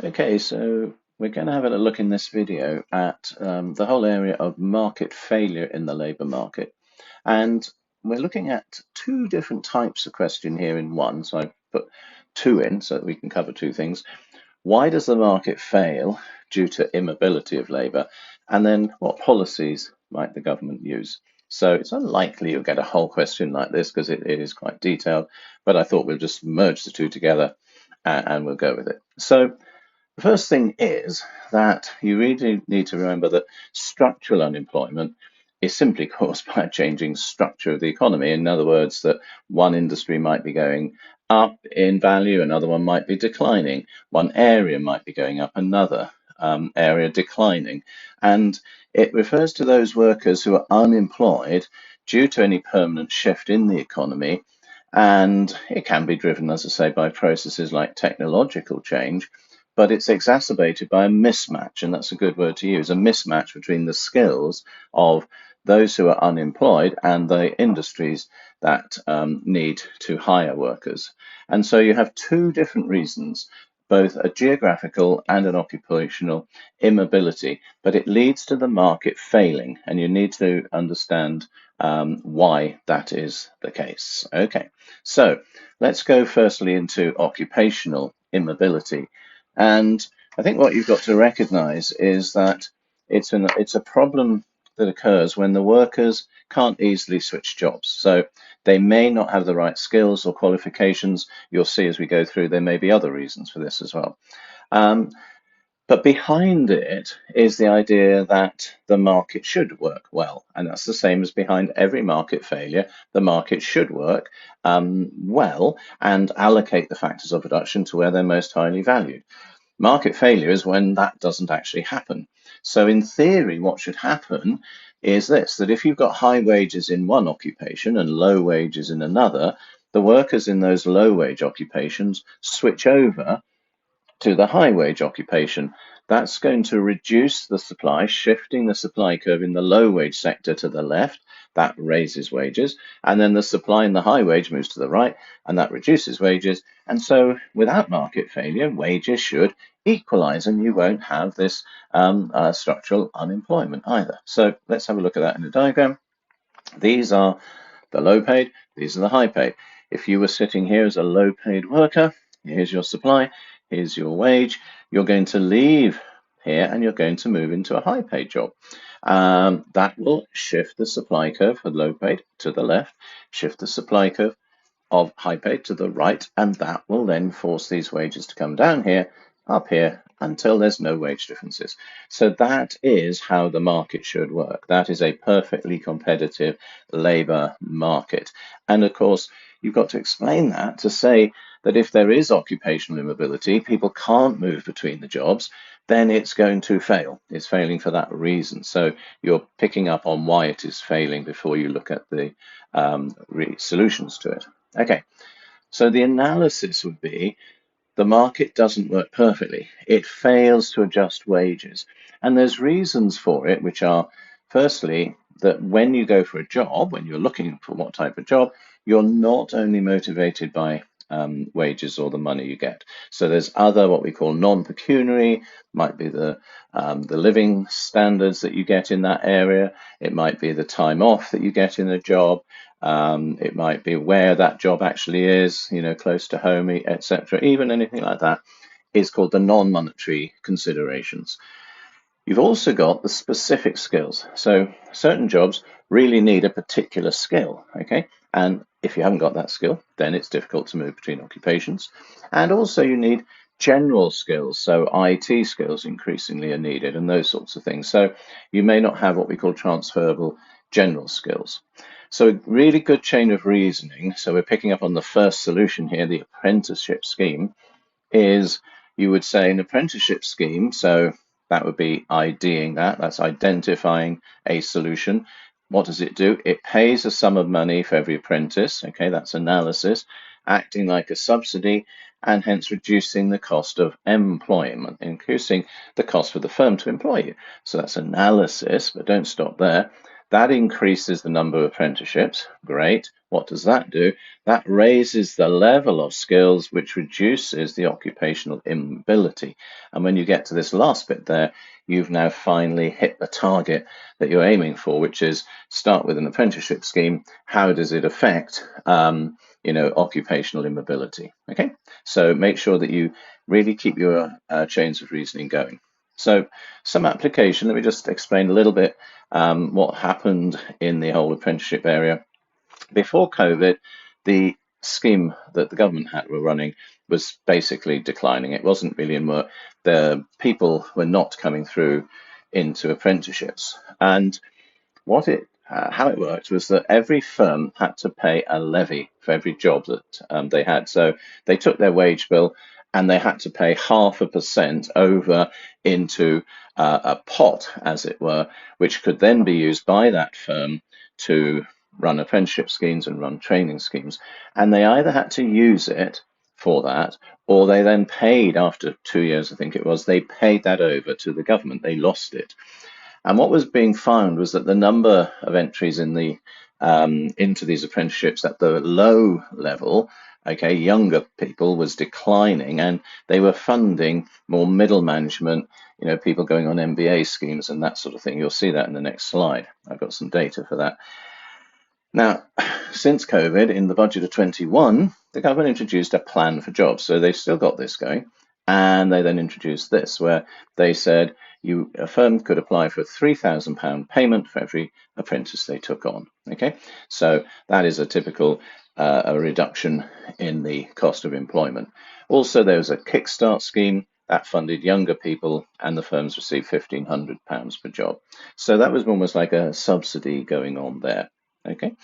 Okay, so we're going to have a look in this video at the whole area of market failure in the labour market. And we're looking at two different types of question here in one. So I put two in so that we can cover two things. Why does the market fail due to immobility of labour? And then what policies might the government use? So it's unlikely you'll get a whole question like this because it is quite detailed, but I thought we'll just merge the two together and we'll go with it. So the first thing is that you really need to remember that structural unemployment is simply caused by a changing structure of the economy. In other words, that one industry might be going up in value, another one might be declining. One area might be going up, another area declining. And it refers to those workers who are unemployed due to any permanent shift in the economy. And it can be driven, as I say, by processes like technological change, but it's exacerbated by a mismatch, and that's a good word to use, a mismatch between the skills of those who are unemployed and the industries that need to hire workers. And so you have two different reasons, both a geographical and an occupational immobility, but it leads to the market failing, and you need to understand why that is the case. Okay, so let's go firstly into occupational immobility. And I think what you've got to recognize is that it's a problem that occurs when the workers can't easily switch jobs. So they may not have the right skills or qualifications. You'll see as we go through, there may be other reasons for this as well. Um, but behind it is the idea that the market should work well. And that's the same as behind every market failure. The market should work well and allocate the factors of production to where they're most highly valued. Market failure is when that doesn't actually happen. So in theory, what should happen is this, that if you've got high wages in one occupation and low wages in another, the workers in those low wage occupations switch over to the high wage occupation. That's going to reduce the supply, shifting the supply curve in the low wage sector to the left. That raises wages. And then the supply in the high wage moves to the right, and that reduces wages. And so without market failure, wages should equalize, and you won't have this structural unemployment either. So let's have a look at that in a diagram. These are the low paid, these are the high paid. If you were sitting here as a low paid worker, here's your supply, here's your wage, you're going to leave here and you're going to move into a high paid job. That will shift the supply curve for low paid to the left, shift the supply curve of high paid to the right, and that will then force these wages to come down here, up here, until there's no wage differences. So that is how the market should work. That is a perfectly competitive labour market. And of course, you've got to explain that to say that if there is occupational immobility, people can't move between the jobs, then it's going to fail. It's failing for that reason. So you're picking up on why it is failing before you look at the solutions to it. Okay, so the analysis would be the market doesn't work perfectly. It fails to adjust wages. And there's reasons for it, which are firstly, that when you go for a job, when you're looking for what type of job, you're not only motivated by wages or the money you get. So there's other what we call non-pecuniary, might be the living standards that you get in that area. It might be the time off that you get in a job. It might be where that job actually is, close to home, etc. Even anything like that is called the non-monetary considerations. You've also got the specific skills. So certain jobs really need a particular skill, okay? And if you haven't got that skill, then it's difficult to move between occupations. And also you need general skills. So IT skills increasingly are needed and those sorts of things. So you may not have what we call transferable general skills. So a really good chain of reasoning. So we're picking up on the first solution here, the apprenticeship scheme, is you would say an apprenticeship scheme, so that would be IDing that's identifying a solution. What does it do? It pays a sum of money for every apprentice, okay, that's analysis, acting like a subsidy and hence reducing the cost of employment, increasing the cost for the firm to employ you. So that's analysis, but don't stop there. That increases the number of apprenticeships. Great. What does that do? That raises the level of skills, which reduces the occupational immobility. And when you get to this last bit there, you've now finally hit the target that you're aiming for, which is start with an apprenticeship scheme. How does it affect, occupational immobility? Okay, so make sure that you really keep your chains of reasoning going. So some application, let me just explain a little bit what happened in the whole apprenticeship area. Before COVID, the scheme that the government were running was basically declining. It wasn't really in work. The people were not coming through into apprenticeships. And how it worked was that every firm had to pay a levy for every job that they had. So they took their wage bill and they had to pay 0.5% over into a pot, as it were, which could then be used by that firm to run apprenticeship schemes and run training schemes. And they either had to use it for that, or they then paid, after 2 years, I think it was, they paid that over to the government. They lost it. And what was being found was that the number of entries in the into these apprenticeships at the low level, okay, younger people, was declining, and they were funding more middle management, people going on MBA schemes and that sort of thing. You'll see that in the next slide. I've got some data for that. Now, since COVID, in the budget of 21, the government introduced a plan for jobs. So they've still got this going. And they then introduced this, where they said a firm could apply for a £3,000 payment for every apprentice they took on. Okay, so that is a typical a reduction in the cost of employment. Also, there was a kickstart scheme that funded younger people, and the firms received £1,500 per job. So that was almost like a subsidy going on there. Okay,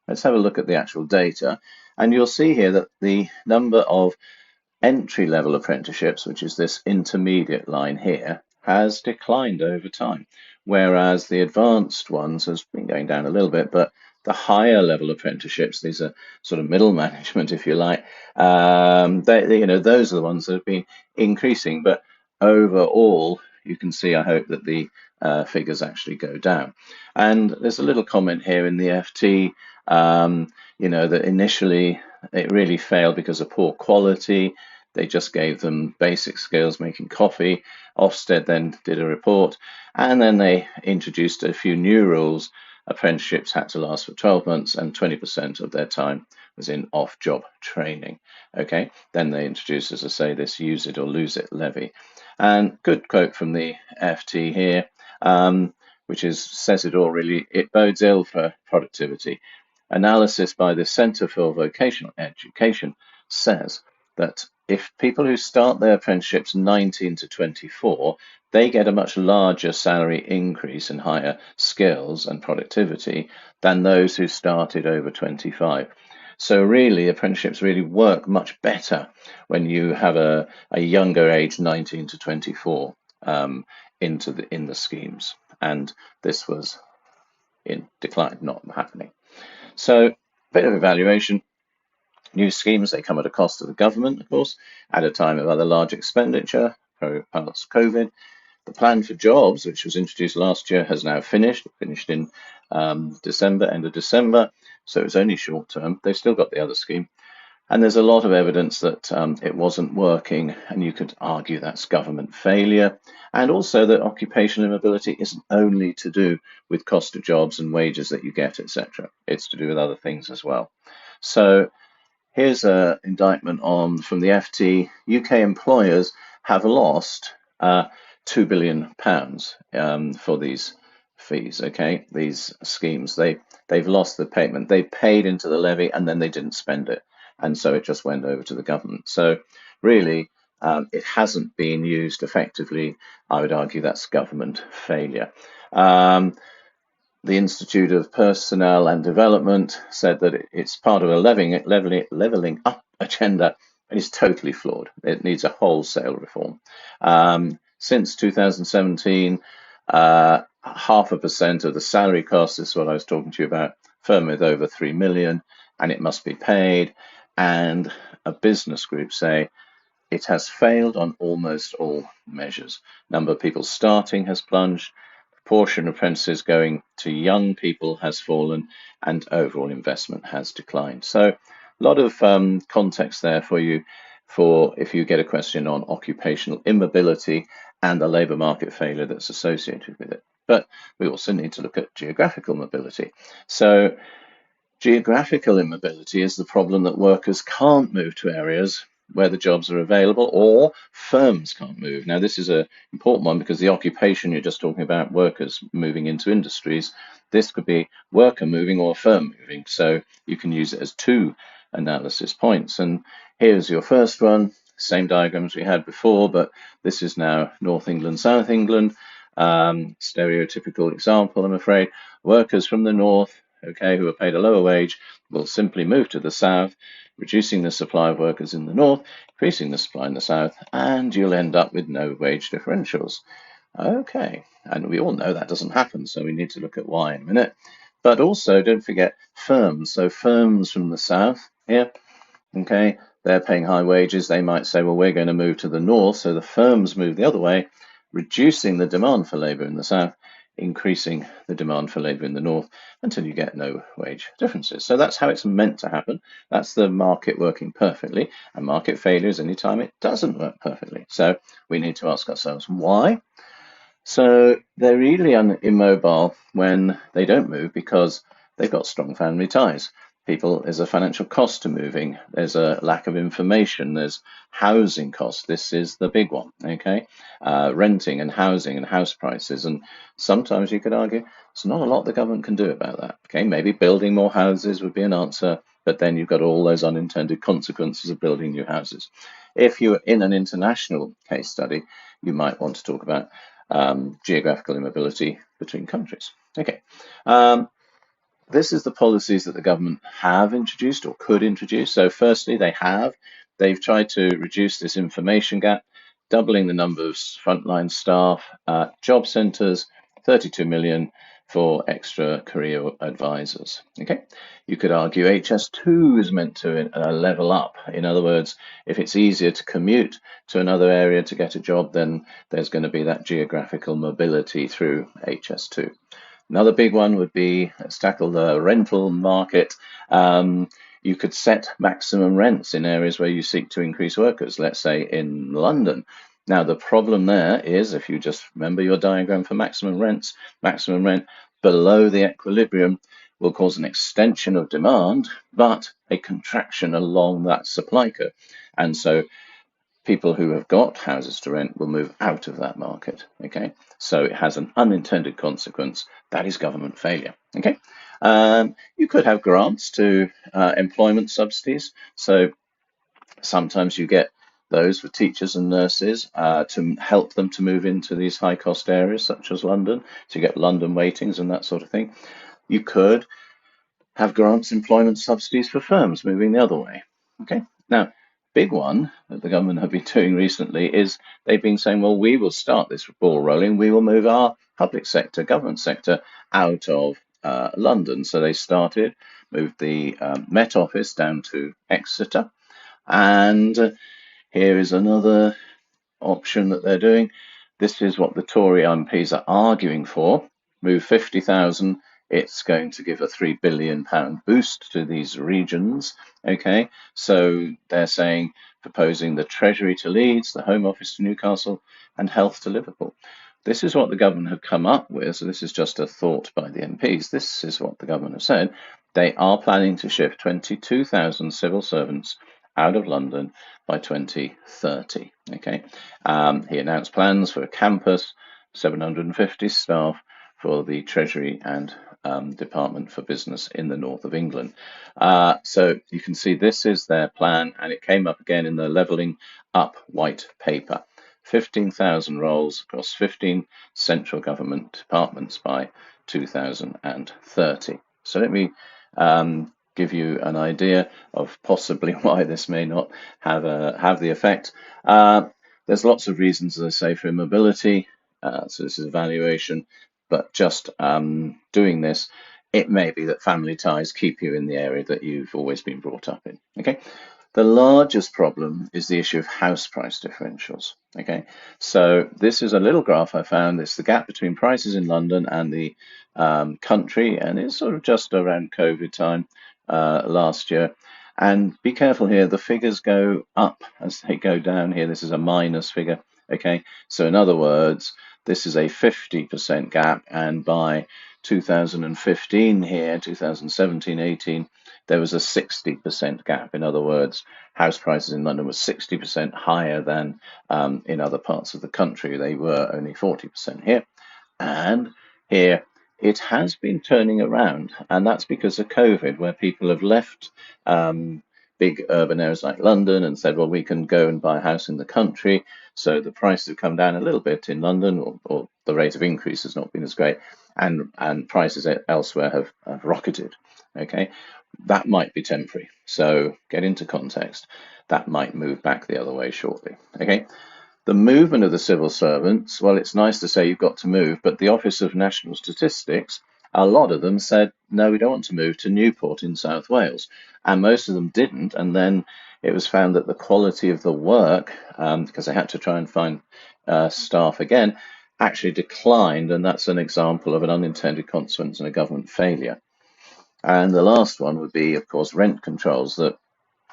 let's have a look at the actual data, and you'll see here that the number of entry-level apprenticeships, which is this intermediate line here, has declined over time, whereas the advanced ones has been going down a little bit, but the higher level apprenticeships, these are sort of middle management, if you like, those are the ones that have been increasing. But overall, you can see, I hope, that the figures actually go down. And there's a little comment here in the FT, that initially it really failed because of poor quality. They just gave them basic skills making coffee. Ofsted then did a report, and then they introduced a few new rules. Apprenticeships had to last for 12 months, and 20% of their time was in off-job training. Okay, then they introduced, as I say, this use it or lose it levy. And good quote from the FT here, which says it all really. It bodes ill for productivity. Analysis by the Centre for Vocational Education says that if people who start their apprenticeships 19 to 24, they get a much larger salary increase and higher skills and productivity than those who started over 25. So really, apprenticeships really work much better when you have a younger age, 19 to 24, in the schemes. And this was in decline, not happening. So a bit of evaluation. New schemes, they come at a cost to the government, of course, at a time of other large expenditure post COVID. The plan for jobs, which was introduced last year, has now finished in December, end of December. So it's only short term. They've still got the other scheme. And there's a lot of evidence that it wasn't working, and you could argue that's government failure. And also that occupational immobility isn't only to do with cost of jobs and wages that you get, etc. It's to do with other things as well. So here's an indictment from the FT. UK employers have lost £2 billion for these fees, okay, these schemes. They've lost the payment. They paid into the levy and then they didn't spend it. And so it just went over to the government. So really, it hasn't been used effectively. I would argue that's government failure. The Institute of Personnel and Development said that it's part of a levelling up agenda, and it's totally flawed. It needs a wholesale reform. Since 2017, 0.5% of the salary cost, this is what I was talking to you about, firm with over 3 million, and it must be paid. And a business group say it has failed on almost all measures. Number of people starting has plunged. proportion of apprentices going to young people has fallen, and overall investment has declined. So a lot of context there for you for if you get a question on occupational immobility and the labour market failure that's associated with it. But we also need to look at geographical mobility. So geographical immobility is the problem that workers can't move to areas where the jobs are available, or firms can't move. Now, this is an important one because the occupation, you're just talking about workers moving into industries. This could be worker moving or firm moving. So you can use it as two analysis points. And here's your first one, same diagrams we had before, but this is now North England, South England. Stereotypical example, I'm afraid. Workers from the north, okay, who are paid a lower wage, will simply move to the south, reducing the supply of workers in the north, increasing the supply in the south, and you'll end up with no wage differentials. Okay, and we all know that doesn't happen, so we need to look at why in a minute. But also, don't forget firms. So firms from the south here, okay, they're paying high wages. They might say, well, we're going to move to the north, so the firms move the other way, reducing the demand for labour in the south, increasing the demand for labour in the north until you get no wage differences. So that's how it's meant to happen. That's the market working perfectly, and market failure is any time it doesn't work perfectly. So we need to ask ourselves why. So they're really immobile when they don't move because they've got strong family ties. There's a financial cost to moving. There's a lack of information. There's housing costs. This is the big one, okay? Renting and housing and house prices. And sometimes you could argue there's not a lot the government can do about that, okay? Maybe building more houses would be an answer, but then you've got all those unintended consequences of building new houses. If you're in an international case study, you might want to talk about geographical immobility between countries. Okay, this is the policies that the government have introduced or could introduce. So firstly, they've tried to reduce this information gap, doubling the number of frontline staff, job centres, 32 million for extra career advisors. Okay, you could argue HS2 is meant to level up. In other words, if it's easier to commute to another area to get a job, then there's going to be that geographical mobility through HS2. Another big one would be, let's tackle the rental market. You could set maximum rents in areas where you seek to increase workers, let's say in London. Now, the problem there is, if you just remember your diagram for maximum rents, maximum rent below the equilibrium will cause an extension of demand, but a contraction along that supply curve. And so people who have got houses to rent will move out of that market. Okay, so it has an unintended consequence. That is government failure. Okay, you could have grants to employment subsidies. So sometimes you get those for teachers and nurses to help them to move into these high cost areas such as London, to get London weightings and that sort of thing. You could have grants, employment subsidies for firms moving the other way. Okay, now big one that the government have been doing recently is they've been saying, well, we will start this ball rolling. We will move our public sector, government sector out of London. So they moved the Met Office down to Exeter. And here is another option that they're doing. This is what the Tory MPs are arguing for. Move 50,000. It's going to give a £3 billion boost to these regions. Okay, so they're saying, proposing the Treasury to Leeds, the Home Office to Newcastle, and Health to Liverpool. This is what the government have come up with. So this is just a thought by the MPs. This is what the government have said. They are planning to shift 22,000 civil servants out of London by 2030. Okay, he announced plans for a campus, 750 staff for the Treasury and Department for Business in the north of England. So you can see this is their plan, and it came up again in the Levelling Up white paper. 15,000 roles across 15 central government departments by 2030. So let me give you an idea of possibly why this may not have the effect. There's lots of reasons, as I say, for immobility. So this is evaluation, but just doing this, it may be that family ties keep you in the area that you've always been brought up in. Okay, The largest problem is the issue of house price differentials. Okay, so this is a little graph I found. It's the gap between prices in London and the country, and it's sort of just around COVID time last year. And be careful here, the figures go up as they go down here. This is a minus figure. Okay, so in other words, this is a 50% gap, and by 2015 here, 2017, 18, there was a 60% gap. In other words, house prices in London were 60% higher than in other parts of the country. They were only 40% here. And here it has been turning around, and that's because of COVID, where people have left big urban areas like London and said, well, we can go and buy a house in the country. So the prices have come down a little bit in London, or the rate of increase has not been as great, and prices elsewhere have rocketed. Okay, that might be temporary. So get into context. That might move back the other way shortly. Okay. The movement of the civil servants, well, it's nice to say you've got to move, but the Office of National Statistics, a lot of them said, no, we don't want to move to Newport in South Wales. And most of them didn't. And then it was found that the quality of the work, because they had to try and find staff again, actually declined. And that's an example of an unintended consequence and a government failure. And the last one would be, of course, rent controls, that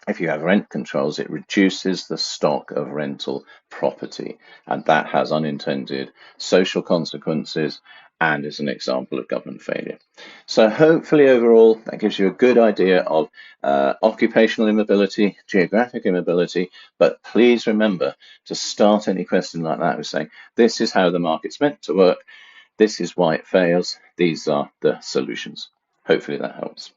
if you have rent controls, it reduces the stock of rental property, and that has unintended social consequences and is an example of government failure. So hopefully overall that gives you a good idea of occupational immobility, geographic immobility, but please remember to start any question like that with saying, this is how the market's meant to work, this is why it fails, these are the solutions. Hopefully that helps.